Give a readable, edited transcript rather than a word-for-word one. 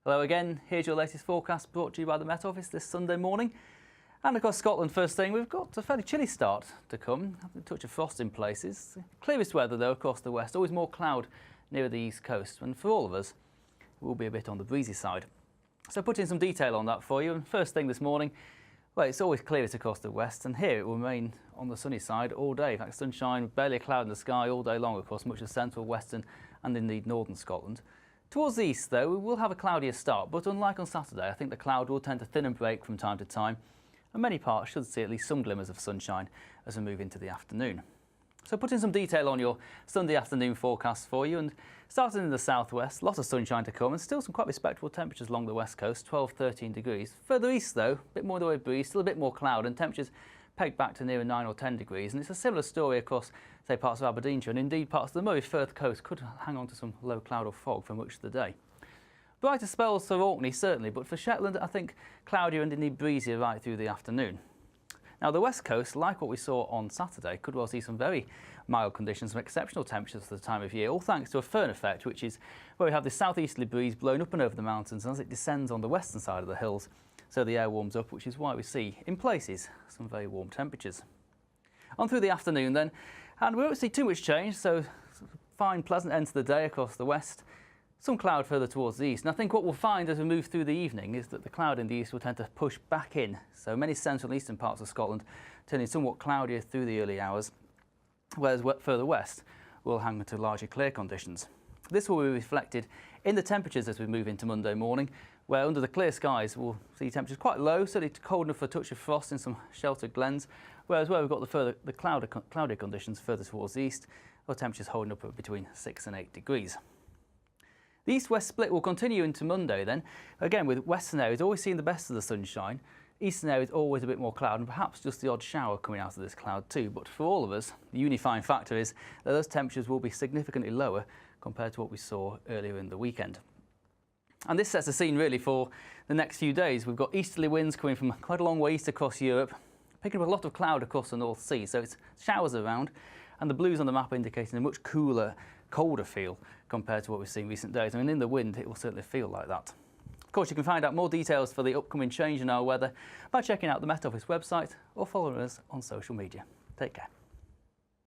Hello again, here's your latest forecast brought to you by the Met Office this Sunday morning. And across Scotland, first thing, we've got a fairly chilly start to come, a touch of frost in places. Clearest weather though across the west, always more cloud near the east coast, and for all of us, it will be a bit on the breezy side. So putting some detail on that for you, and first thing this morning, well, it's always clearest across the west, and here it will remain on the sunny side all day. In fact, sunshine, barely a cloud in the sky all day long across much of central, western and indeed northern Scotland. Towards the east, though, we will have a cloudier start, but unlike on Saturday, I think the cloud will tend to thin and break from time to time, and many parts should see at least some glimmers of sunshine as we move into the afternoon. So putting some detail on your Sunday afternoon forecast for you, and starting in the southwest, lots of sunshine to come and still some quite respectable temperatures along the west coast, 12-13 degrees. Further east, though, a bit more in the way of breeze, still a bit more cloud, and temperatures pegged back to near 9 or 10 degrees, and it's a similar story across, say, parts of Aberdeenshire, and indeed parts of the Moray Firth coast could hang on to some low cloud or fog for much of the day. Brighter spells for Orkney, certainly, but for Shetland, I think cloudier and indeed breezier right through the afternoon. Now, the west coast, like what we saw on Saturday, could well see some very mild conditions, some exceptional temperatures for the time of year, all thanks to a Föhn effect, which is where we have this southeasterly breeze blowing up and over the mountains, and as it descends on the western side of the hills, so the air warms up, which is why we see, in places, some very warm temperatures. On through the afternoon then, and we won't see too much change, so fine, pleasant end to the day across the west. Some cloud further towards the east, and I think what we'll find as we move through the evening is that the cloud in the east will tend to push back in, so many central and eastern parts of Scotland turning somewhat cloudier through the early hours, whereas further west will hang to largely clear conditions. This will be reflected in the temperatures as we move into Monday morning, where under the clear skies we'll see temperatures quite low, certainly cold enough for a touch of frost in some sheltered glens, whereas where we've got the cloudy conditions further towards the east, our temperatures holding up at between 6 and 8 degrees. The east-west split will continue into Monday then, again with western areas always seeing the best of the sunshine, eastern areas always a bit more cloud and perhaps just the odd shower coming out of this cloud too, but for all of us, the unifying factor is that those temperatures will be significantly lower compared to what we saw earlier in the weekend. And this sets the scene really for the next few days. We've got easterly winds coming from quite a long way east across Europe, picking up a lot of cloud across the North Sea, so it's showers around, and the blues on the map indicating a much cooler, colder feel compared to what we've seen in recent days. I mean, in the wind, it will certainly feel like that. Of course, you can find out more details for the upcoming change in our weather by checking out the Met Office website or following us on social media. Take care.